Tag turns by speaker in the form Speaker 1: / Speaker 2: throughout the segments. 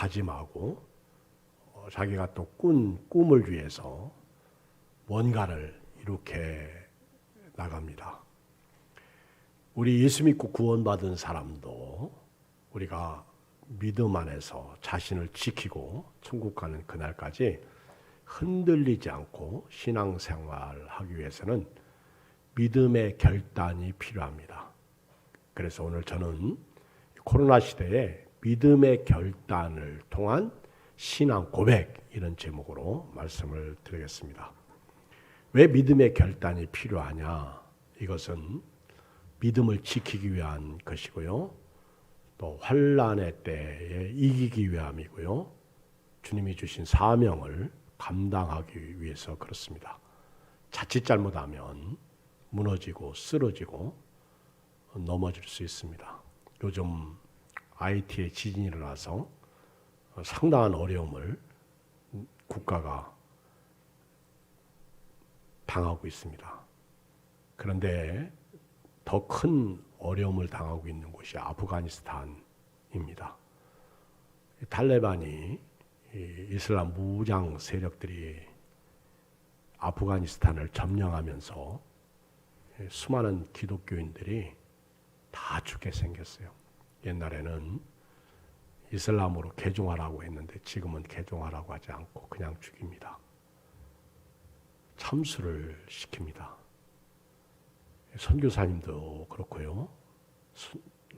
Speaker 1: 다짐하고 자기가 또 꾼 꿈을 위해서 뭔가를 이룩해 나갑니다. 우리 예수 믿고 구원받은 사람도 우리가 믿음 안에서 자신을 지키고 천국 가는 그날까지 흔들리지 않고 신앙생활하기 위해서는 믿음의 결단이 필요합니다. 그래서 오늘 저는 코로나 시대에 믿음의 결단을 통한 신앙 고백 이런 제목으로 말씀을 드리겠습니다. 왜 믿음의 결단이 필요하냐? 이것은 믿음을 지키기 위한 것이고요. 또 환난의 때에 이기기 위함이고요. 주님이 주신 사명을 감당하기 위해서 그렇습니다. 자칫 잘못하면 무너지고 쓰러지고 넘어질 수 있습니다. 요즘 IT에 지진이 일어나서 상당한 어려움을 국가가 당하고 있습니다. 그런데 더 큰 어려움을 당하고 있는 곳이 아프가니스탄입니다. 탈레반이 이슬람 무장 세력들이 아프가니스탄을 점령하면서 수많은 기독교인들이 다 죽게 생겼어요. 옛날에는 이슬람으로 개종하라고 했는데 지금은 개종하라고 하지 않고 그냥 죽입니다. 참수를 시킵니다. 선교사님도 그렇고요.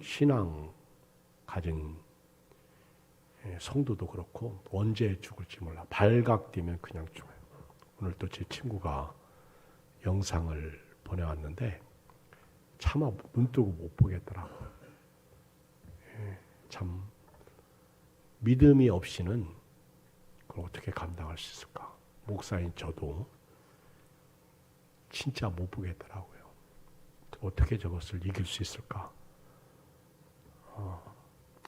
Speaker 1: 신앙 가진 성도도 그렇고 언제 죽을지 몰라. 발각되면 그냥 죽어요. 오늘 또 제 친구가 영상을 보내왔는데 차마 눈 뜨고 못 보겠더라고요. 참 믿음이 없이는 그걸 어떻게 감당할 수 있을까? 목사인 저도 진짜 못 보겠더라고요. 어떻게 저것을 이길 수 있을까?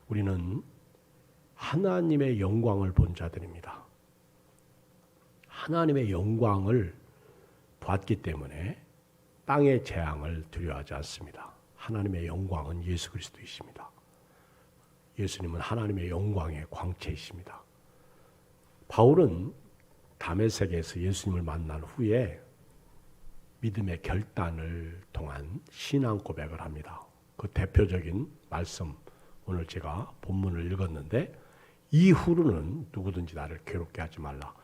Speaker 1: 우리는 하나님의 영광을 본 자들입니다. 하나님의 영광을 봤기 때문에 땅의 재앙을 두려워하지 않습니다. 하나님의 영광은 예수 그리스도이십니다. 예수님은 하나님의 영광의 광채이십니다. 바울은 다메섹에서 예수님을 만난 후에 믿음의 결단을 통한 신앙 고백을 합니다. 그 대표적인 말씀, 오늘 제가 본문을 읽었는데 이후로는 누구든지 나를 괴롭게 하지 말라.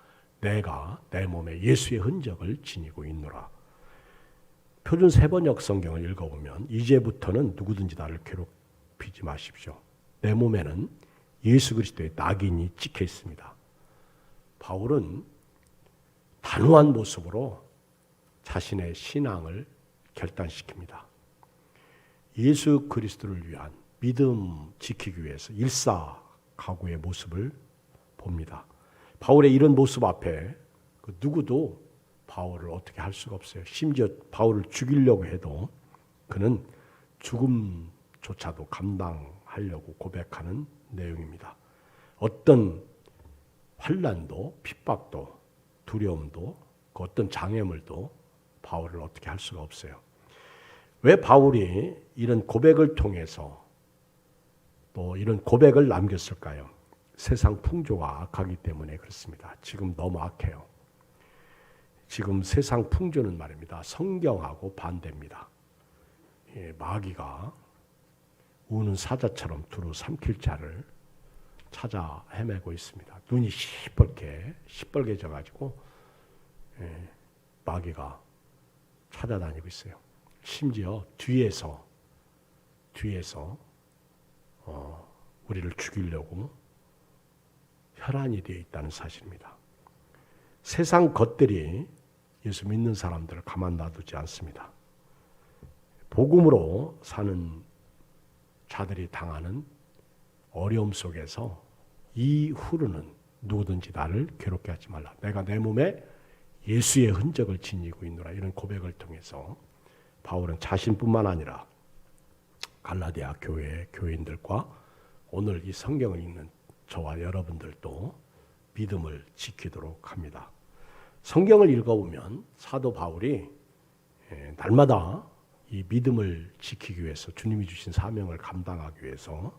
Speaker 1: 내가 내 몸에 예수의 흔적을 지니고 있노라. 표준 세번역 성경을 읽어보면 이제부터는 누구든지 나를 괴롭히지 마십시오. 내 몸에는 예수 그리스도의 낙인이 찍혀 있습니다. 바울은 단호한 모습으로 자신의 신앙을 결단시킵니다. 예수 그리스도를 위한 믿음 지키기 위해서 일사각오의 모습을 봅니다. 바울의 이런 모습 앞에 누구도 바울을 어떻게 할 수가 없어요. 심지어 바울을 죽이려고 해도 그는 죽음조차도 감당하려고 고백하는 내용입니다. 어떤 환난도 핍박도 두려움도 그 어떤 장애물도 바울을 어떻게 할 수가 없어요. 왜 바울이 이런 고백을 통해서 또 이런 고백을 남겼을까요? 세상 풍조가 악하기 때문에 그렇습니다. 지금 너무 악해요. 지금 세상 풍조는 말입니다. 성경하고 반대입니다. 마귀가 우는 사자처럼 두루 삼킬 자를 찾아 헤매고 있습니다. 눈이 시뻘개져가지고 마귀가 찾아다니고 있어요. 심지어 뒤에서 우리를 죽이려고 혈안이 되어 있다는 사실입니다. 세상 것들이 예수 믿는 사람들을 가만 놔두지 않습니다. 복음으로 사는 자들이 당하는 어려움 속에서 이후로는 누구든지 나를 괴롭게 하지 말라. 내가 내 몸에 예수의 흔적을 지니고 있노라. 이런 고백을 통해서 바울은 자신뿐만 아니라 갈라디아 교회 교인들과 오늘 이 성경을 읽는 저와 여러분들도 믿음을 지키도록 합니다. 성경을 읽어보면 사도 바울이 날마다 이 믿음을 지키기 위해서 주님이 주신 사명을 감당하기 위해서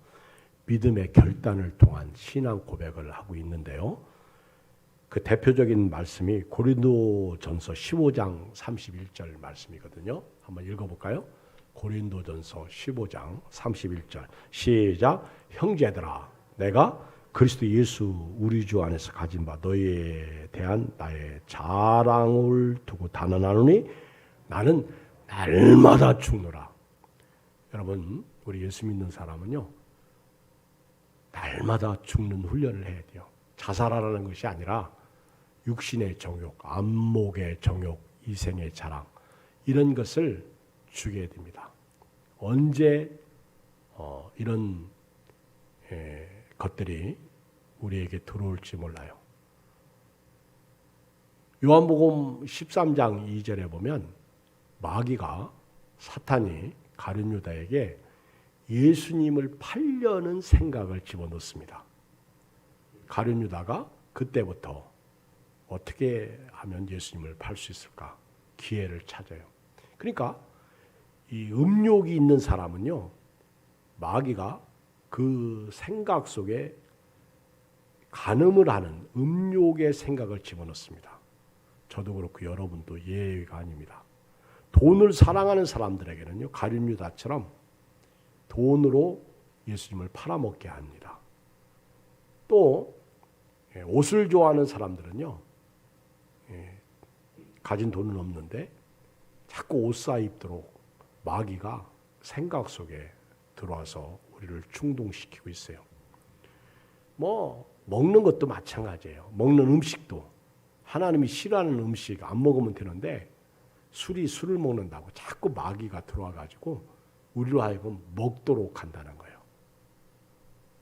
Speaker 1: 믿음의 결단을 통한 신앙 고백을 하고 있는데요. 그 대표적인 말씀이 고린도전서 15장 31절 말씀이거든요. 한번 읽어볼까요? 고린도전서 15장 31절 시작. 형제들아, 내가 그리스도 예수 우리 주 안에서 가진 바 너희에 대한 나의 자랑을 두고 단언하노니 나는 날마다 죽노라. 여러분, 우리 예수 믿는 사람은요, 날마다 죽는 훈련을 해야 돼요. 자살하라는 것이 아니라 육신의 정욕, 안목의 정욕, 이생의 자랑, 이런 것을 죽여야 됩니다. 언제 이런 것들이 우리에게 들어올지 몰라요. 요한복음 13장 2절에 보면 마귀가, 사탄이 가룟 유다에게 예수님을 팔려는 생각을 집어넣습니다. 가룟 유다가 그때부터 어떻게 하면 예수님을 팔 수 있을까? 기회를 찾아요. 그러니까 이 음욕이 있는 사람은요, 마귀가 그 생각 속에 간음을 하는 음욕의 생각을 집어넣습니다. 저도 그렇고 여러분도 예외가 아닙니다. 돈을 사랑하는 사람들에게는요, 가룟 유다처럼 돈으로 예수님을 팔아먹게 합니다. 또 옷을 좋아하는 사람들은요, 가진 돈은 없는데 자꾸 옷 사 입도록 마귀가 생각 속에 들어와서 우리를 충동시키고 있어요. 먹는 것도 마찬가지예요. 먹는 음식도 하나님이 싫어하는 음식 안 먹으면 되는데 술을 먹는다고 자꾸 마귀가 들어와 가지고 우리로 하여금 먹도록 한다는 거예요.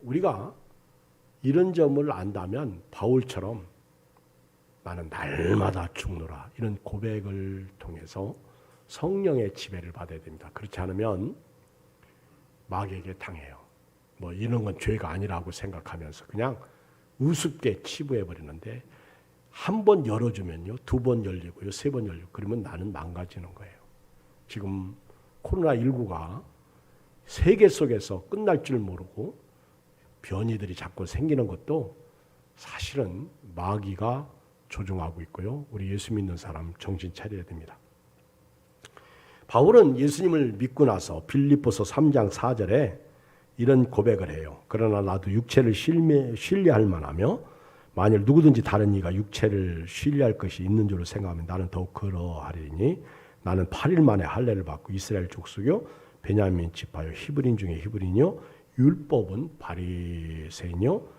Speaker 1: 우리가 이런 점을 안다면 바울처럼 나는 날마다 죽노라, 이런 고백을 통해서 성령의 지배를 받아야 됩니다. 그렇지 않으면 마귀에게 당해요. 이런 건 죄가 아니라고 생각하면서 그냥 우습게 치부해 버리는데, 한 번 열어주면요, 두 번 열리고요, 세 번 열리고, 그러면 나는 망가지는 거예요. 지금 코로나19가 세계 속에서 끝날 줄 모르고 변이들이 자꾸 생기는 것도 사실은 마귀가 조종하고 있고요. 우리 예수 믿는 사람 정신 차려야 됩니다. 바울은 예수님을 믿고 나서 빌립보서 3장 4절에 이런 고백을 해요. 그러나 나도 육체를 신뢰할 만하며 만일 누구든지 다른 이가 육체를 신뢰할 것이 있는 줄로 생각하면 나는 더욱 그러하리니 나는 8일 만에 할례를 받고 이스라엘 족속이요 베냐민 지파요 히브리인 중에 히브리인이요 율법은 바리새인이요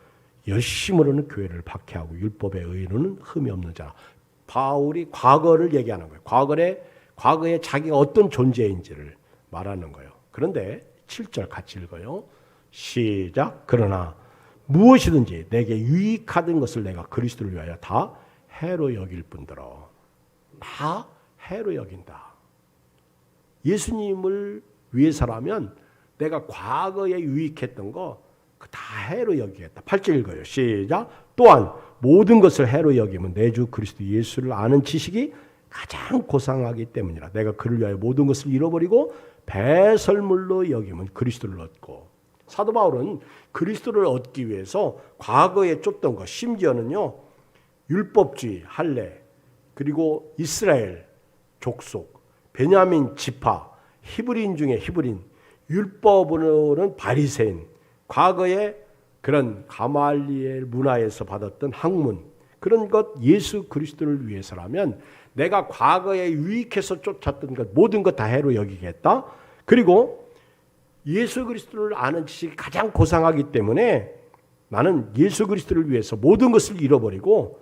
Speaker 1: 열심으로는 교회를 박해하고 율법의 의로는 흠이 없는 자라. 바울이 과거를 얘기하는 거예요. 과거에 자기가 어떤 존재인지를 말하는 거예요. 그런데 7절 같이 읽어요. 시작. 그러나 무엇이든지 내게 유익하던 것을 내가 그리스도를 위하여 다 해로 여길 뿐더러. 다 해로 여긴다. 예수님을 위해서라면 내가 과거에 유익했던 거 다 해로 여기겠다. 8절 읽어요. 시작. 또한 모든 것을 해로 여기면 내 주 그리스도 예수를 아는 지식이 가장 고상하기 때문이라. 내가 그를 위하여 모든 것을 잃어버리고 배설물로 여기면 그리스도를 얻고. 사도 바울은 그리스도를 얻기 위해서 과거에 쫓던 것, 심지어는요 율법주의, 할례, 그리고 이스라엘 족속, 베냐민 지파, 히브리인 중에 히브리인, 율법으로는 바리새인, 과거에 그런 가말리엘 문화에서 받았던 학문, 그런 것 예수 그리스도를 위해서라면 내가 과거에 유익해서 쫓았던 것 모든 것 다 해로 여기겠다. 그리고 예수 그리스도를 아는 지식이 가장 고상하기 때문에 나는 예수 그리스도를 위해서 모든 것을 잃어버리고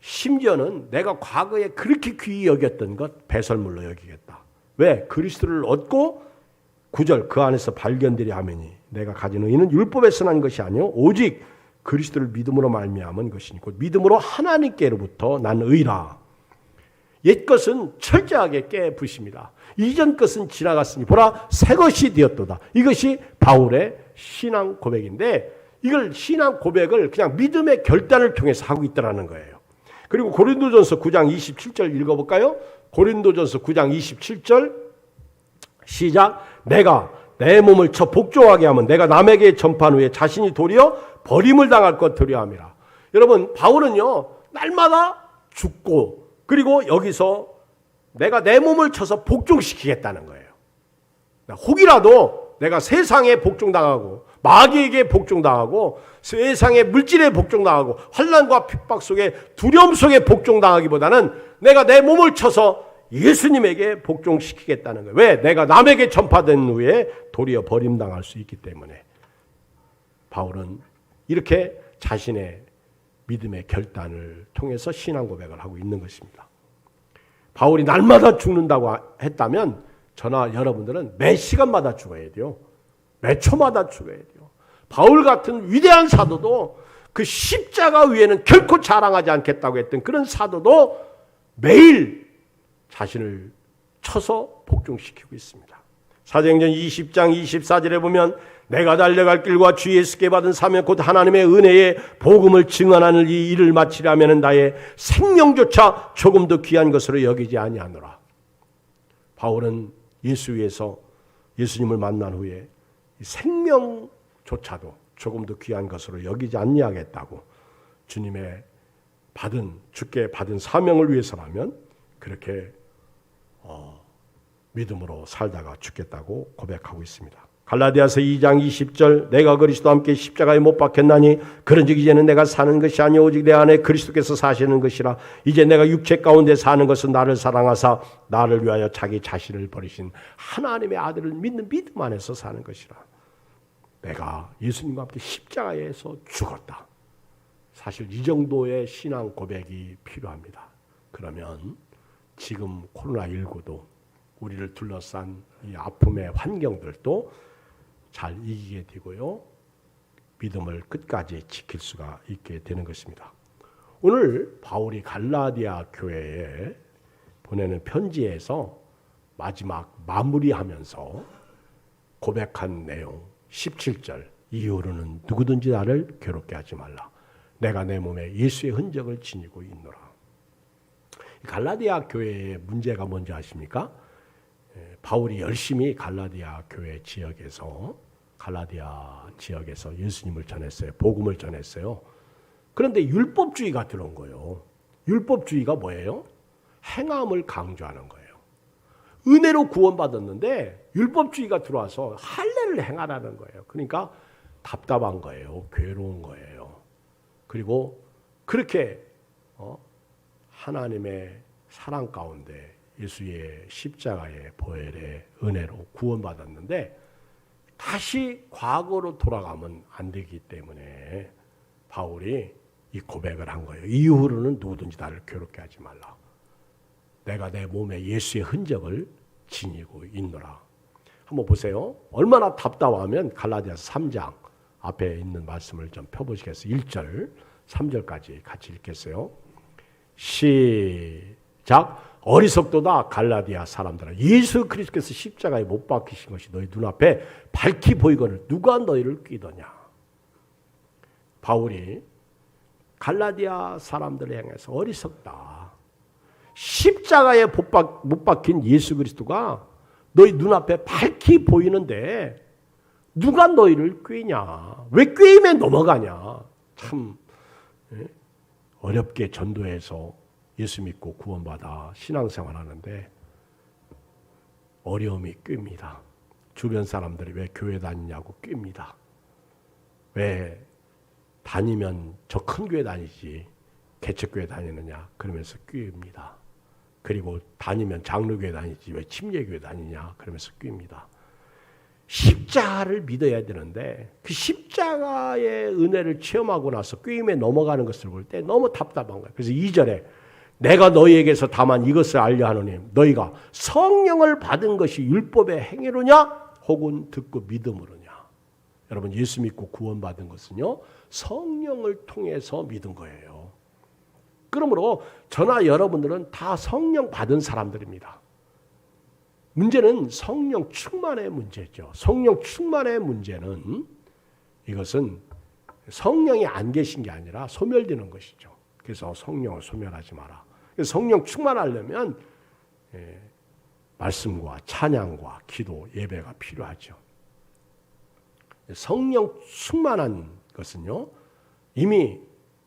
Speaker 1: 심지어는 내가 과거에 그렇게 귀히 여겼던 것 배설물로 여기겠다. 왜? 그리스도를 얻고 9절 그 안에서 발견되리 하매니 내가 가진 의는 율법에서 난 것이 아니요 오직 그리스도를 믿음으로 말미암은 것이니 곧 믿음으로 하나님께로부터 난 의라. 옛 것은 철저하게 깨부십니다. 이전 것은 지나갔으니 보라 새 것이 되었도다. 이것이 바울의 신앙 고백인데 이걸 신앙 고백을 그냥 믿음의 결단을 통해서 하고 있다는 거예요. 그리고 고린도전서 9장 27절 읽어볼까요? 고린도전서 9장 27절 시작. 내가 내 몸을 쳐 복종하게 하면 내가 남에게 전파한 후에 자신이 도리어 버림을 당할 것 두려워함이라. 여러분, 바울은요 날마다 죽고, 그리고 여기서 내가 내 몸을 쳐서 복종시키겠다는 거예요. 혹이라도 내가 세상에 복종당하고 마귀에게 복종당하고 세상의 물질에 복종당하고 환난과 핍박 속에 두려움 속에 복종당하기보다는 내가 내 몸을 쳐서 예수님에게 복종시키겠다는 거예요. 왜? 내가 남에게 전파된 후에 도리어 버림당할 수 있기 때문에. 바울은 이렇게 자신의 믿음의 결단을 통해서 신앙 고백을 하고 있는 것입니다. 바울이 날마다 죽는다고 했다면 저나 여러분들은 매 시간마다 죽어야 돼요. 매 초마다 죽어야 돼요. 바울 같은 위대한 사도도 그 십자가 위에는 결코 자랑하지 않겠다고 했던 그런 사도도 매일 자신을 쳐서 복종시키고 있습니다. 사도행전 20장 24절에 보면 내가 달려갈 길과 주 예수께 받은 사명 곧 하나님의 은혜의 복음을 증언하는 이 일을 마치려면 나의 생명조차 조금도 귀한 것으로 여기지 아니하노라. 바울은 예수 위에서 예수님을 만난 후에 생명조차도 조금도 귀한 것으로 여기지 아니하겠다고, 주님의 주께 받은 사명을 위해서라면 그렇게 믿음으로 살다가 죽겠다고 고백하고 있습니다. 갈라디아서 2장 20절 내가 그리스도와 함께 십자가에 못 박혔나니 그런즉 이제는 내가 사는 것이 아니오 오직 내 안에 그리스도께서 사시는 것이라. 이제 내가 육체 가운데 사는 것은 나를 사랑하사 나를 위하여 자기 자신을 버리신 하나님의 아들을 믿는 믿음 안에서 사는 것이라. 내가 예수님과 함께 십자가에서 죽었다. 사실 이 정도의 신앙 고백이 필요합니다. 그러면 지금 코로나19도 우리를 둘러싼 이 아픔의 환경들도 잘 이기게 되고요. 믿음을 끝까지 지킬 수가 있게 되는 것입니다. 오늘 바울이 갈라디아 교회에 보내는 편지에서 마지막 마무리하면서 고백한 내용 17절 이후로는 누구든지 나를 괴롭게 하지 말라. 내가 내 몸에 예수의 흔적을 지니고 있노라. 갈라디아 교회의 문제가 뭔지 아십니까? 바울이 열심히 갈라디아 교회 지역에서 예수님을 전했어요. 복음을 전했어요. 그런데 율법주의가 들어온 거예요. 율법주의가 뭐예요? 행함을 강조하는 거예요. 은혜로 구원받았는데 율법주의가 들어와서 할례를 행하라는 거예요. 그러니까 답답한 거예요. 괴로운 거예요. 그리고 그렇게 하나님의 사랑 가운데 예수의 십자가의 보혈의 은혜로 구원받았는데 다시 과거로 돌아가면 안 되기 때문에 바울이 이 고백을 한 거예요. 이후로는 누구든지 나를 괴롭게 하지 말라. 내가 내 몸에 예수의 흔적을 지니고 있노라. 한번 보세요. 얼마나 답답하면 갈라디아서 3장 앞에 있는 말씀을 좀 펴보시겠어요. 1절 3절까지 같이 읽겠어요. 시작. 어리석도다 갈라디아 사람들아, 예수 그리스도께서 십자가에 못 박히신 것이 너희 눈앞에 밝히 보이거늘 누가 너희를 꾀더냐. 바울이 갈라디아 사람들을 향해서 어리석다. 십자가에 못 박힌 예수 그리스도가 너희 눈앞에 밝히 보이는데 누가 너희를 꾀냐. 왜 꾀임에 넘어가냐. 참 어렵게 전도해서 예수 믿고 구원받아 신앙생활 하는데 어려움이 꾀입니다. 주변 사람들이 왜 교회 다니냐고 꾀입니다. 왜 다니면 저 큰 교회 다니지 개척교회 다니느냐 그러면서 꾀입니다. 그리고 다니면 장로교회 다니지 왜 침례교회 다니냐 그러면서 꾀입니다. 십자가를 믿어야 되는데 그 십자가의 은혜를 체험하고 나서 꾀임에 넘어가는 것을 볼 때 너무 답답한 거예요. 그래서 2절에 내가 너희에게서 다만 이것을 알려 하노니 너희가 성령을 받은 것이 율법의 행위로냐 혹은 듣고 믿음으로냐. 여러분 예수 믿고 구원받은 것은요 성령을 통해서 믿은 거예요. 그러므로 저나 여러분들은 다 성령 받은 사람들입니다. 문제는 성령 충만의 문제죠. 성령 충만의 문제는 이것은 성령이 안 계신 게 아니라 소멸되는 것이죠. 그래서 성령을 소멸하지 마라. 성령 충만하려면 말씀과 찬양과 기도, 예배가 필요하죠. 성령 충만한 것은요, 이미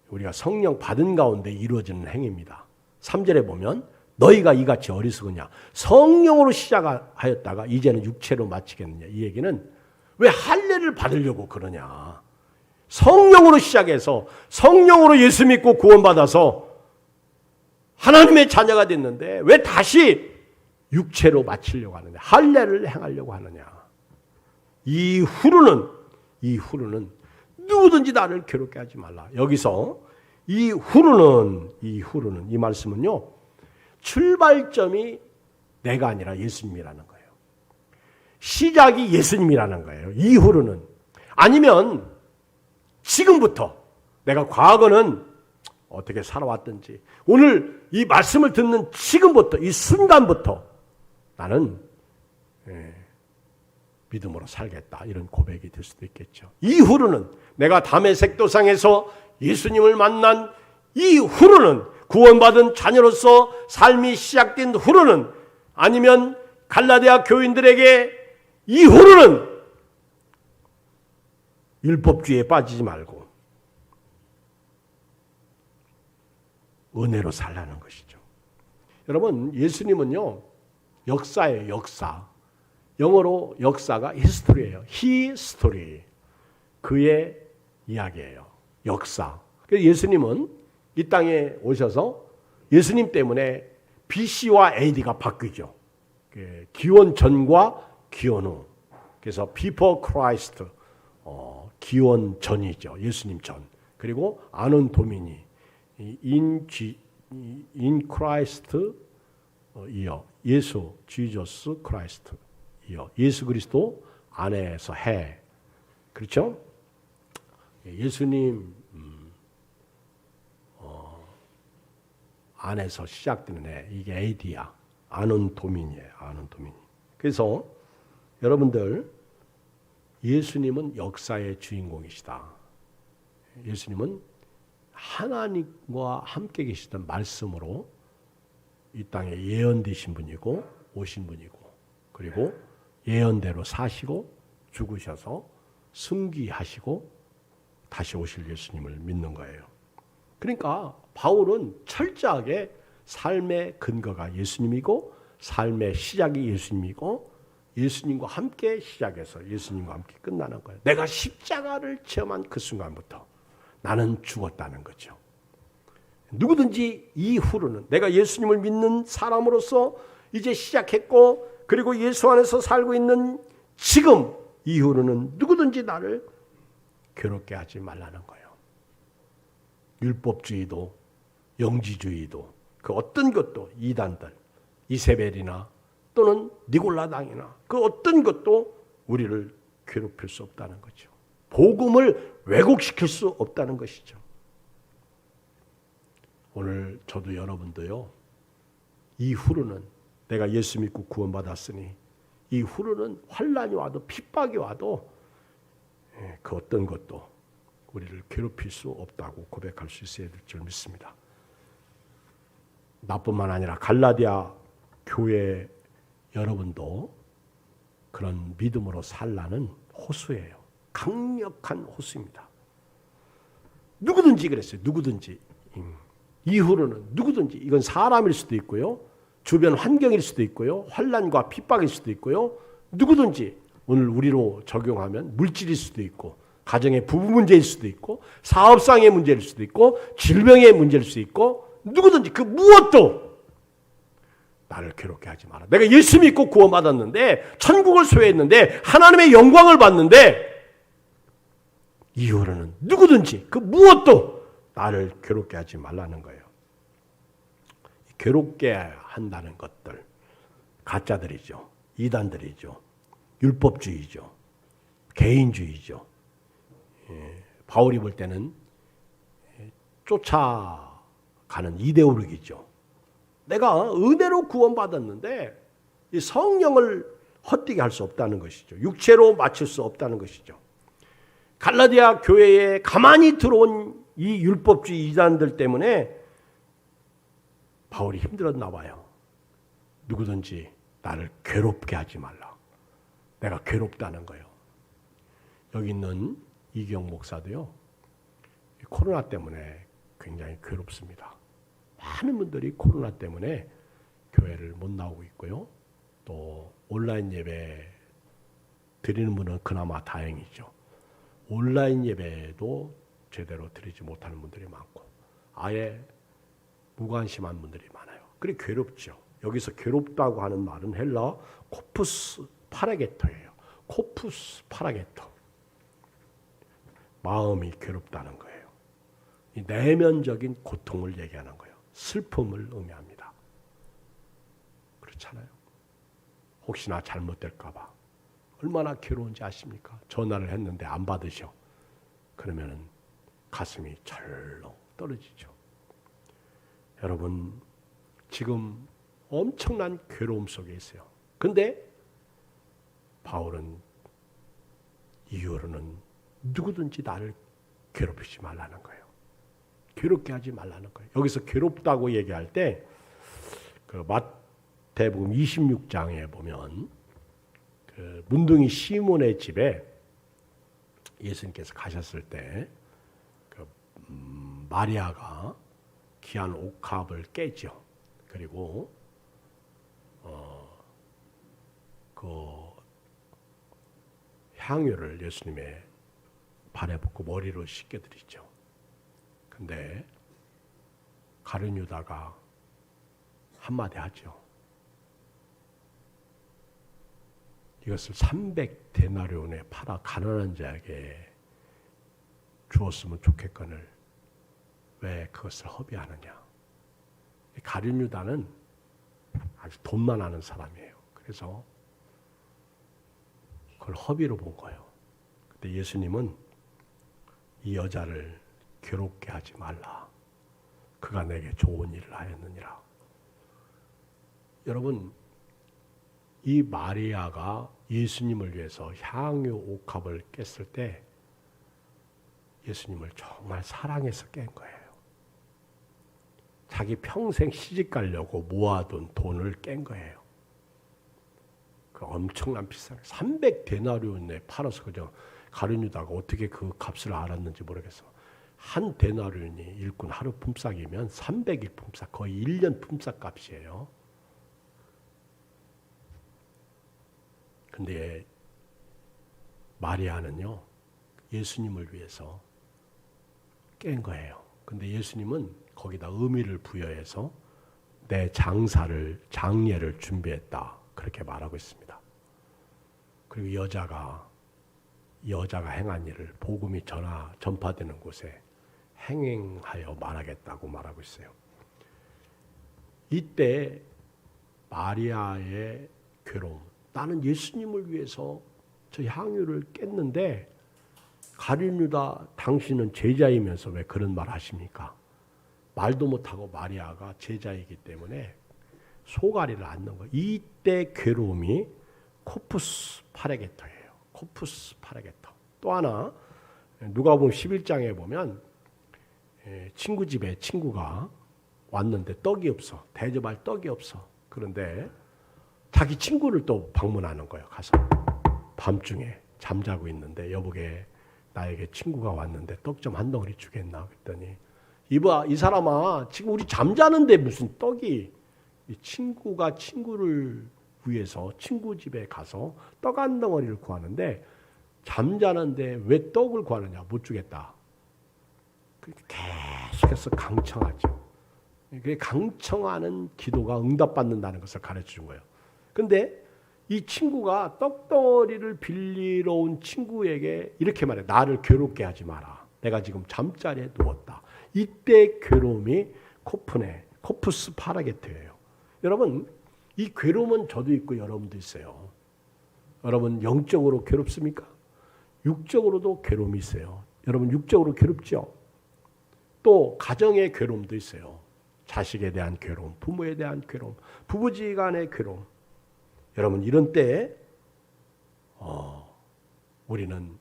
Speaker 1: 우리가 성령 받은 가운데 이루어지는 행위입니다. 3절에 보면 너희가 이같이 어리석으냐. 성령으로 시작하였다가 이제는 육체로 마치겠느냐. 이 얘기는 왜 할례를 받으려고 그러냐. 성령으로 시작해서 성령으로 예수 믿고 구원받아서 하나님의 자녀가 됐는데 왜 다시 육체로 마치려고 하느냐. 할례를 행하려고 하느냐. 이후로는 누구든지 나를 괴롭게 하지 말라. 여기서 이후로는 이 말씀은요, 출발점이 내가 아니라 예수님이라는 거예요. 시작이 예수님이라는 거예요. 이후로는. 아니면 지금부터 내가 과거는 어떻게 살아왔든지 오늘 이 말씀을 듣는 지금부터 이 순간부터 나는 믿음으로 살겠다. 이런 고백이 될 수도 있겠죠. 이후로는 내가 다메섹 도상에서 예수님을 만난 이후로는 구원받은 자녀로서 삶이 시작된 후로는 아니면 갈라디아 교인들에게 이후로는 율법주의에 빠지지 말고 은혜로 살라는 것이죠. 여러분, 예수님은요, 역사예요, 역사. 영어로 역사가 history예요. history. 그의 이야기예요. 역사. 그래서 예수님은 이 땅에 오셔서 예수님 때문에 BC와 AD가 바뀌죠. 기원 전과 기원 후. 그래서 before Christ, 기원 전이죠. 예수님 전. 그리고 아논 도미니, in Christ 이어 예수, Jesus Christ 이어 예수 그리스도 안에서 해. 그렇죠? 예수님 안에서 시작되는 해. 이게 AD야. 아논 도민이에요. 아논 도민. 그래서 여러분들, 예수님은 역사의 주인공이시다. 예수님은 하나님과 함께 계시던 말씀으로 이 땅에 예언되신 분이고 오신 분이고, 그리고 예언대로 사시고 죽으셔서 승귀하시고 다시 오실 예수님을 믿는 거예요. 그러니까 바울은 철저하게 삶의 근거가 예수님이고 삶의 시작이 예수님이고 예수님과 함께 시작해서 예수님과 함께 끝나는 거예요. 내가 십자가를 체험한 그 순간부터 나는 죽었다는 거죠. 누구든지 이후로는 내가 예수님을 믿는 사람으로서 이제 시작했고, 그리고 예수 안에서 살고 있는 지금 이후로는 누구든지 나를 괴롭게 하지 말라는 거예요. 율법주의도 영지주의도 그 어떤 것도 이단들, 이세벨이나 또는 니골라당이나 그 어떤 것도 우리를 괴롭힐 수 없다는 거죠. 복음을 왜곡시킬 수 없다는 것이죠. 오늘 저도 여러분도요, 이후로는 내가 예수 믿고 구원받았으니 이후로는 환난이 와도 핍박이 와도 그 어떤 것도 우리를 괴롭힐 수 없다고 고백할 수 있어야 될 줄 믿습니다. 나뿐만 아니라 갈라디아 교회 여러분도 그런 믿음으로 살라는 호수예요. 강력한 호수입니다. 누구든지 그랬어요. 누구든지. 이후로는 누구든지, 이건 사람일 수도 있고요, 주변 환경일 수도 있고요, 환난과 핍박일 수도 있고요, 누구든지 오늘 우리로 적용하면 물질일 수도 있고, 가정의 부부 문제일 수도 있고, 사업상의 문제일 수도 있고, 질병의 문제일 수도 있고, 누구든지 그 무엇도 나를 괴롭게 하지 마라. 내가 예수 믿고 구원받았는데, 천국을 소유했는데, 하나님의 영광을 받는데, 이후로는 누구든지 그 무엇도 나를 괴롭게 하지 말라는 거예요. 괴롭게 한다는 것들, 가짜들이죠. 이단들이죠. 율법주의죠. 개인주의죠. 바울이 볼 때는 쫓아가는 이데올로기죠. 내가 은혜로 구원받았는데 이 성령을 헛되게 할 수 없다는 것이죠. 육체로 맞출 수 없다는 것이죠. 갈라디아 교회에 가만히 들어온 이 율법주의 이단들 때문에 바울이 힘들었나 봐요. 누구든지 나를 괴롭게 하지 말라. 내가 괴롭다는 거예요. 여기 있는 이경 목사도요, 코로나 때문에 굉장히 괴롭습니다. 많은 분들이 코로나 때문에 교회를 못 나오고 있고요. 또 온라인 예배 드리는 분은 그나마 다행이죠. 온라인 예배도 제대로 드리지 못하는 분들이 많고 아예 무관심한 분들이 많아요. 그래 괴롭죠. 여기서 괴롭다고 하는 말은 헬라 코푸스 파라게토예요. 코푸스 파라게토. 마음이 괴롭다는 거예요. 이 내면적인 고통을 얘기하는 거예요. 슬픔을 의미합니다. 그렇잖아요. 혹시나 잘못될까 봐 얼마나 괴로운지 아십니까? 전화를 했는데 안 받으셔. 그러면은 가슴이 철렁 떨어지죠. 여러분 지금 엄청난 괴로움 속에 있어요. 근데 바울은 이후로는 누구든지 나를 괴롭히지 말라는 거예요. 괴롭게 하지 말라는 거예요. 여기서 괴롭다고 얘기할 때 그 마태복음 26장에 보면 그 문둥이 시몬의 집에 예수님께서 가셨을 때 그 마리아가 귀한 옥합을 깨죠. 그리고 그 향유를 예수님의 발에 붓고 머리로 씻겨드리죠. 근데 가룟 유다가 한마디 하죠. 이것을 300데나리온에 팔아 가난한 자에게 주었으면 좋겠거늘 왜 그것을 허비하느냐. 가룟 유다는 아주 돈만 아는 사람이에요. 그래서 그걸 허비로 본 거예요. 근데 예수님은 이 여자를 괴롭게 하지 말라. 그가 내게 좋은 일을 하였느니라. 여러분, 이 마리아가 예수님을 위해서 향유 옥합을 깼을 때 예수님을 정말 사랑해서 깬 거예요. 자기 평생 시집 가려고 모아둔 돈을 깬 거예요. 그 엄청난 비싼 300데나리온에 팔아서 그저 가룟 유다가 어떻게 그 값을 알았는지 모르겠어. 한 데나리온이 일꾼 하루 품삯이면 300일 품삯, 거의 1년 품삯 값이에요. 근데 마리아는요, 예수님을 위해서 깬 거예요. 근데 예수님은 거기다 의미를 부여해서 내 장례를 준비했다. 그렇게 말하고 있습니다. 그리고 여자가 행한 일을 복음이 전파되는 곳에 행하여 말하겠다고 말하고 있어요. 이때 마리아의 괴로움. 나는 예수님을 위해서 저 향유를 깼는데 가룟 유다 당신은 제자이면서 왜 그런 말 하십니까? 말도 못하고 마리아가 제자이기 때문에 소가리를 앓는 거예요. 이때 괴로움이 코푸스 파라게토예요. 코푸스 파라게토. 또 하나 누가복음 11장에 보면 친구 집에 친구가 왔는데 떡이 없어. 대접할 떡이 없어. 그런데 자기 친구를 또 방문하는 거예요. 가서 밤중에 잠자고 있는데 여보게 나에게 친구가 왔는데 떡 좀 한 덩어리 주겠나 그랬더니 이봐 이 사람아 지금 우리 잠자는데 무슨 떡이. 이 친구가 친구를 위해서 친구 집에 가서 떡 한 덩어리를 구하는데 잠자는데 왜 떡을 구하느냐. 못 주겠다. 계속해서 강청하죠. 강청하는 기도가 응답받는다는 것을 가르쳐 준 거예요. 근데 이 친구가 떡덩어리를 빌리러 온 친구에게 이렇게 말해. 나를 괴롭게 하지 마라. 내가 지금 잠자리에 누웠다. 이때 괴로움이 코푸스 파라게토예요. 여러분, 이 괴로움은 저도 있고 여러분도 있어요. 여러분 영적으로 괴롭습니까? 육적으로도 괴로움이 있어요. 여러분 육적으로 괴롭죠? 또 가정의 괴로움도 있어요. 자식에 대한 괴로움, 부모에 대한 괴로움, 부부지간의 괴로움. 여러분 이런 때에 우리는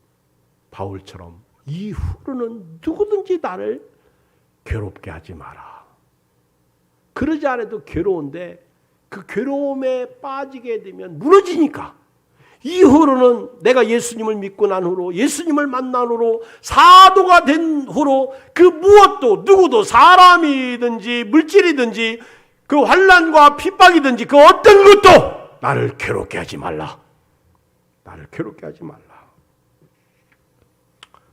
Speaker 1: 바울처럼 이후로는 누구든지 나를 괴롭게 하지 마라. 그러지 않아도 괴로운데 그 괴로움에 빠지게 되면 무너지니까 이후로는 내가 예수님을 믿고 난 후로, 예수님을 만난 후로, 사도가 된 후로 그 무엇도, 누구도, 사람이든지 물질이든지 그 환난과 핍박이든지 그 어떤 것도 나를 괴롭게 하지 말라. 나를 괴롭게 하지 말라.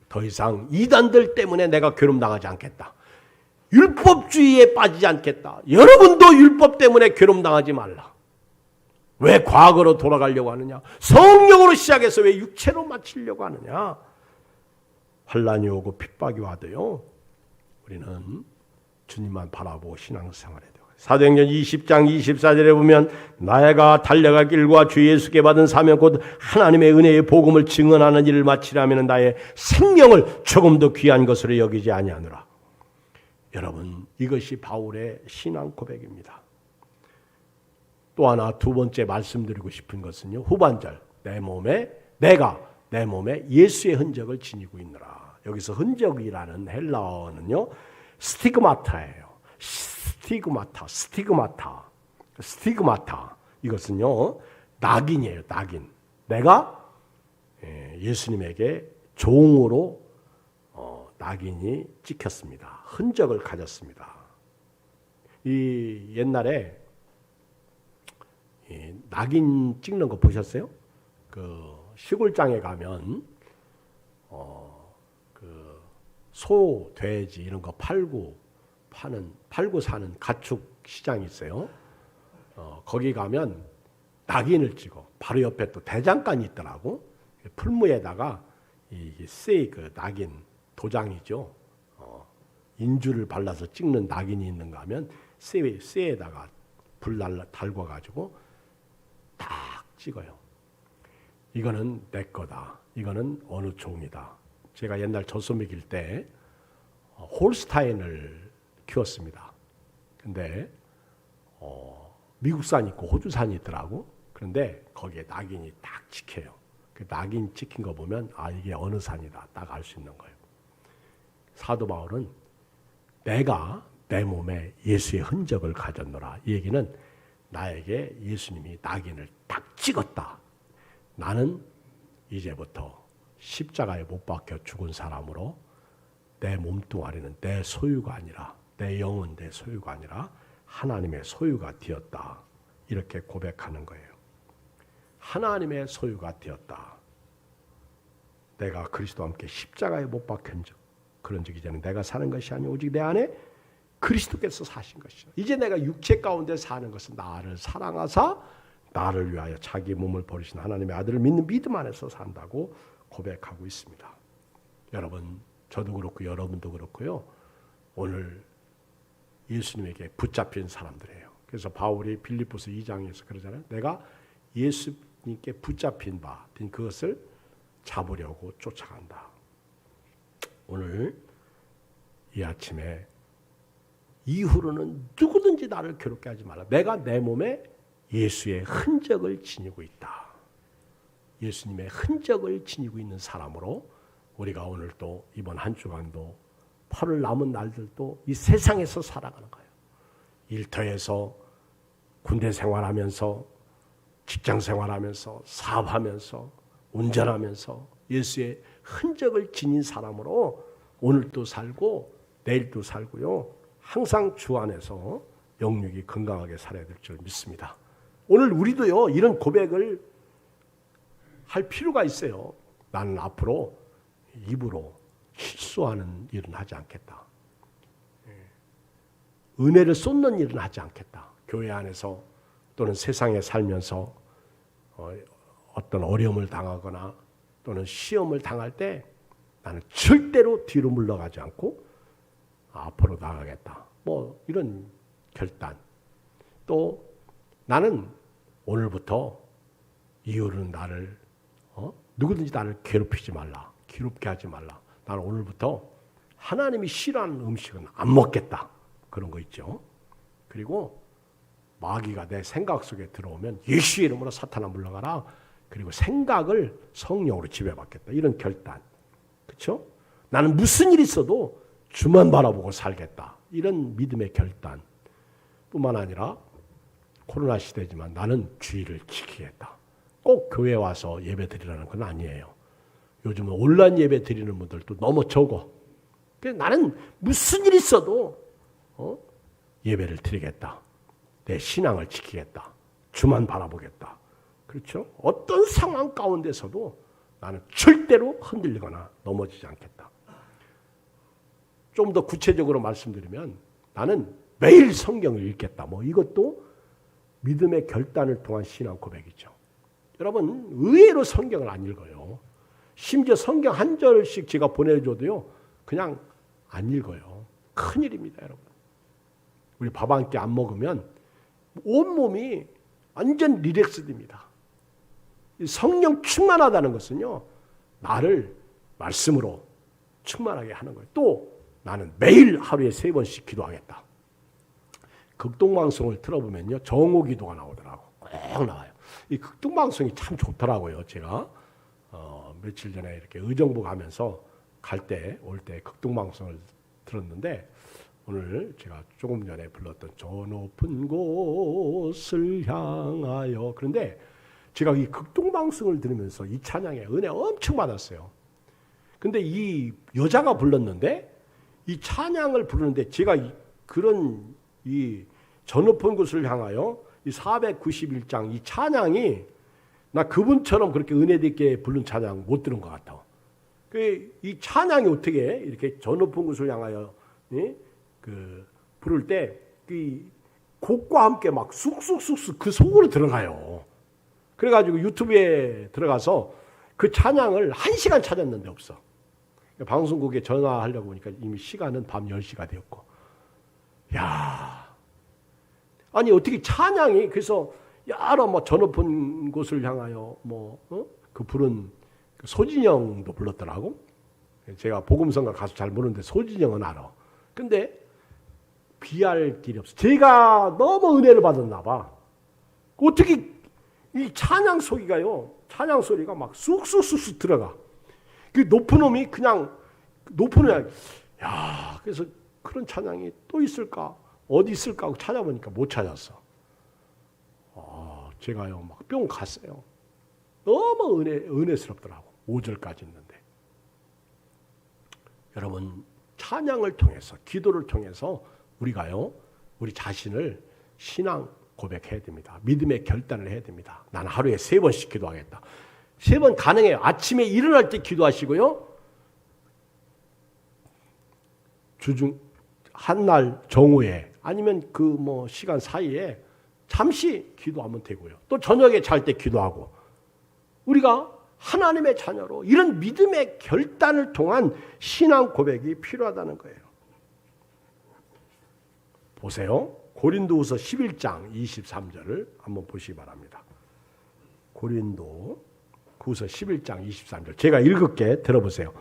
Speaker 1: 더 이상 이단들 때문에 내가 괴롭당하지 않겠다. 율법주의에 빠지지 않겠다. 여러분도 율법 때문에 괴롭당하지 말라. 왜 과거로 돌아가려고 하느냐? 성령으로 시작해서 왜 육체로 마치려고 하느냐? 환난이 오고 핍박이 와도요, 우리는 주님만 바라보고 신앙생활해야 돼요. 사도행전 20장 24절에 보면 나가 달려갈 길과 주 예수께 받은 사명 곧 하나님의 은혜의 복음을 증언하는 일을 마치려면 나의 생명을 조금 더 귀한 것으로 여기지 아니하노라. 여러분, 이것이 바울의 신앙 고백입니다. 또 하나 두 번째 말씀드리고 싶은 것은요, 후반절 내가 내 몸에 예수의 흔적을 지니고 있노라. 여기서 흔적이라는 헬라어는요 스티그마타예요. 스티그마타. 이것은요 낙인이에요. 낙인. 내가 예수님에게 종으로 낙인이 찍혔습니다. 흔적을 가졌습니다. 이 옛날에 낙인 찍는 거 보셨어요? 그 시골장에 가면 그 소, 돼지 이런 거 팔고 사는 가축 시장이 있어요. 거기 가면 낙인을 찍어. 바로 옆에 또 대장간이 있더라고. 풀무에다가 그 낙인 도장이죠. 인주를 발라서 찍는 낙인이 있는가 하면 쇠에다가 불 달궈가지고 딱 찍어요. 이거는 내 거다. 이거는 어느 종이다. 제가 옛날 젖소 먹일 때 홀스타인을 키웠습니다. 근데 미국산이 있고 호주산이 있더라고. 그런데 거기에 낙인이 딱 찍혀요. 그 낙인 찍힌 거 보면 이게 어느 산이다 딱 알 수 있는 거예요. 사도 바울은 내가 내 몸에 예수의 흔적을 가졌노라. 이 얘기는 나에게 예수님이 낙인을 딱 찍었다. 나는 이제부터 십자가에 못 박혀 죽은 사람으로 내 몸뚱아리는 내 소유가 아니라, 내 영은 내 소유가 아니라 하나님의 소유가 되었다. 이렇게 고백하는 거예요. 하나님의 소유가 되었다. 내가 그리스도와 함께 십자가에 못 박힌 적, 그런 적 이제는 내가 사는 것이 아니오 오직 내 안에 그리스도께서 사신 것이다. 이제 내가 육체 가운데 사는 것은 나를 사랑하사 나를 위하여 자기 몸을 버리신 하나님의 아들을 믿는 믿음 안에서 산다고 고백하고 있습니다. 여러분, 저도 그렇고 여러분도 그렇고요. 오늘 예수님에게 붙잡힌 사람들이에요. 그래서 바울이 빌립보서 2장에서 그러잖아요. 내가 예수님께 붙잡힌 바, 그것을 잡으려고 쫓아간다. 오늘 이 아침에 이후로는 누구든지 나를 괴롭게 하지 말라. 내가 내 몸에 예수의 흔적을 지니고 있다. 예수님의 흔적을 지니고 있는 사람으로 우리가 오늘 또 이번 한 주간도 8월 남은 날들도 이 세상에서 살아가는 거예요. 일터에서 군대 생활하면서 직장 생활하면서 사업하면서 운전하면서 예수의 흔적을 지닌 사람으로 오늘도 살고 내일도 살고요. 항상 주 안에서 영육이 건강하게 살아야 될 줄 믿습니다. 오늘 우리도요. 이런 고백을 할 필요가 있어요. 나는 앞으로 입으로 실수하는 일은 하지 않겠다. 은혜를 쏟는 일은 하지 않겠다. 교회 안에서 또는 세상에 살면서 어떤 어려움을 당하거나 또는 시험을 당할 때 나는 절대로 뒤로 물러가지 않고 앞으로 나가겠다. 뭐 이런 결단. 또 나는 오늘부터 이후로는 나를 누구든지 나를 괴롭히지 말라. 괴롭게 하지 말라. 나는 오늘부터 하나님이 싫어하는 음식은 안 먹겠다. 그런 거 있죠. 그리고 마귀가 내 생각 속에 들어오면 예수의 이름으로 사탄아 물러가라. 그리고 생각을 성령으로 지배받겠다. 이런 결단. 그렇죠? 나는 무슨 일이 있어도 주만 바라보고 살겠다. 이런 믿음의 결단. 뿐만 아니라 코로나 시대지만 나는 주의를 지키겠다. 꼭 교회 와서 예배 드리라는 건 아니에요. 요즘은 온라인 예배 드리는 분들도 너무 적어. 그래서 나는 무슨 일 있어도 예배를 드리겠다. 내 신앙을 지키겠다. 주만 바라보겠다. 그렇죠? 어떤 상황 가운데서도 나는 절대로 흔들리거나 넘어지지 않겠다. 좀 더 구체적으로 말씀드리면 나는 매일 성경을 읽겠다. 이것도 믿음의 결단을 통한 신앙 고백이죠. 여러분 의외로 성경을 안 읽어요. 심지어 성경 한 절씩 제가 보내줘도요. 그냥 안 읽어요. 큰일입니다. 여러분. 우리 밥 한 끼 안 먹으면 온몸이 완전 리렉스됩니다. 성령 충만하다는 것은요. 나를 말씀으로 충만하게 하는 거예요. 또 나는 매일 하루에 3번씩 기도하겠다. 극동방송을 틀어보면요. 정오 기도가 나오더라고. 꼭 나와요. 이 극동방송이 참 좋더라고요. 제가 며칠 전에 이렇게 의정부 가면서 올 때 극동방송을 들었는데 오늘 제가 조금 전에 불렀던 저 높은 곳을 향하여, 그런데 제가 이 극동방송을 들으면서 이 찬양에 은혜 엄청 받았어요. 근데 이 여자가 불렀는데 이 찬양을 부르는데 제가 그런 이 저 높은 곳을 향하여 이 491장 이 찬양이 나 그분처럼 그렇게 은혜 있게 부른 찬양 못 들은 것 같아. 이 찬양이 어떻게 이렇게 저 높은 곳을 향하여 부를 때 그 곡과 함께 막 쑥쑥쑥쑥 그 속으로 들어가요. 그래가지고 유튜브에 들어가서 그 찬양을 1시간 찾았는데 없어. 방송국에 전화하려고 보니까 이미 시간은 밤 10시가 되었고. 야, 아니 어떻게 찬양이 그래서 여러 저 높은 곳을 향하여 그 부른 소진영도 불렀더라고. 제가 복음성가 가수 잘 모르는데 소진영은 알아. 근데 비할 길이 없어. 제가 너무 은혜를 받았나 봐. 어떻게 이 찬양 소리가요. 찬양 소리가 막 쑥쑥쑥쑥 들어가. 그 높은 놈이 그냥 높은 놈이 야, 그래서 그런 찬양이 또 있을까? 어디 있을까 하고 찾아보니까 못 찾았어. 제가요 막 뿅 갔어요. 너무 은혜스럽더라고. 5절까지 있는데. 여러분 찬양을 통해서 기도를 통해서 우리가요 우리 자신을 신앙 고백해야 됩니다. 믿음의 결단을 해야 됩니다. 나는 하루에 3번씩 기도하겠다. 3번 가능해요. 아침에 일어날 때 기도하시고요. 주중 한날 정오에 아니면 그 시간 사이에 잠시 기도하면 되고요. 또 저녁에 잘 때 기도하고 우리가 하나님의 자녀로 이런 믿음의 결단을 통한 신앙 고백이 필요하다는 거예요. 보세요. 고린도후서 11장 23절을 한번 보시기 바랍니다. 고린도후서 11장 23절 제가 읽을게 들어보세요.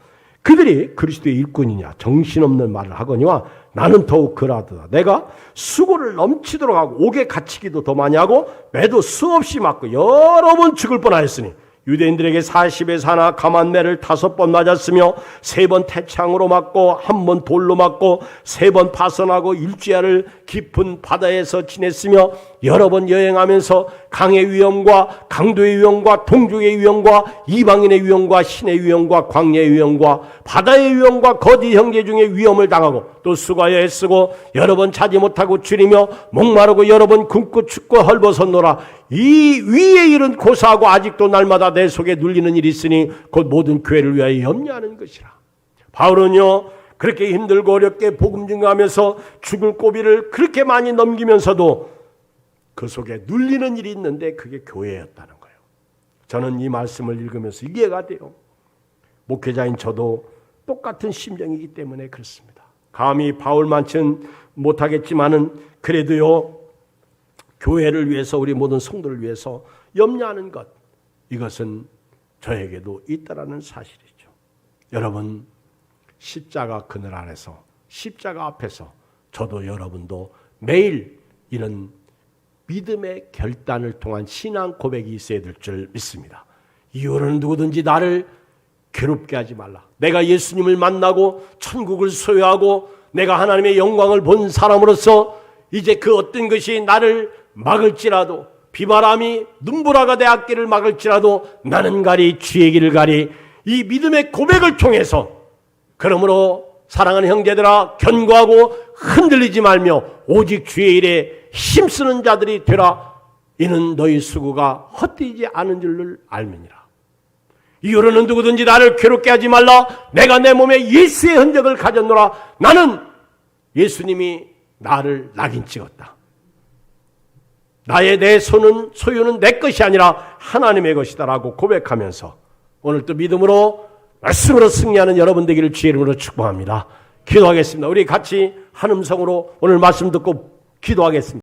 Speaker 1: 그들이 그리스도의 일꾼이냐 정신없는 말을 하거니와 나는 더욱 그러하도다. 내가 수고를 넘치도록 하고 옥에 갇히기도 더 많이 하고 매도 수없이 맞고 여러 번 죽을 뻔하였으니 유대인들에게 40에 사나 감한 매를 5번 맞았으며 3번 태창으로 맞고 1번 돌로 맞고 3번 파선하고 일주야를 깊은 바다에서 지냈으며 여러 번 여행하면서 강의 위험과 강도의 위험과 동족의 위험과 이방인의 위험과 신의 위험과 광야의 위험과 바다의 위험과 거짓 형제 중에 위험을 당하고 또 수고하여 애쓰고 여러 번 자지 못하고 줄이며 목마르고 여러 번 굶고 춥고 헐벗었노라. 이 위에 일은 고사하고 아직도 날마다 내 속에 눌리는 일이 있으니 곧 모든 교회를 위하여 염려하는 것이라. 바울은요 그렇게 힘들고 어렵게 복음 증거하면서 죽을 고비를 그렇게 많이 넘기면서도 그 속에 눌리는 일이 있는데 그게 교회였다는 거예요. 저는 이 말씀을 읽으면서 이해가 돼요. 목회자인 저도 똑같은 심정이기 때문에 그렇습니다. 감히 바울만치는 못하겠지만은 그래도요 교회를 위해서 우리 모든 성도를 위해서 염려하는 것 이것은 저에게도 있다라는 사실이죠. 여러분 십자가 그늘 안에서 십자가 앞에서 저도 여러분도 매일 이런 믿음의 결단을 통한 신앙 고백이 있어야 될 줄 믿습니다. 이후로는 누구든지 나를 괴롭게 하지 말라. 내가 예수님을 만나고 천국을 소유하고 내가 하나님의 영광을 본 사람으로서 이제 그 어떤 것이 나를 막을지라도 비바람이 눈보라가 내 앞길을 막을지라도 나는 가리 주의 길을 가리. 이 믿음의 고백을 통해서 그러므로 사랑하는 형제들아 견고하고 흔들리지 말며 오직 주의 일에 힘쓰는 자들이 되라. 이는 너희 수고가 헛되지 않은 줄을 알미니라. 이후로는 누구든지 나를 괴롭게 하지 말라. 내가 내 몸에 예수의 흔적을 가졌노라. 나는 예수님이 나를 낙인 찍었다. 내 소유는 내 것이 아니라 하나님의 것이다 라고 고백하면서 오늘 또 믿음으로 말씀으로 승리하는 여러분 되기를 주의 이름으로 축복합니다. 기도하겠습니다. 우리 같이 한 음성으로 오늘 말씀 듣고 기도하겠습니다.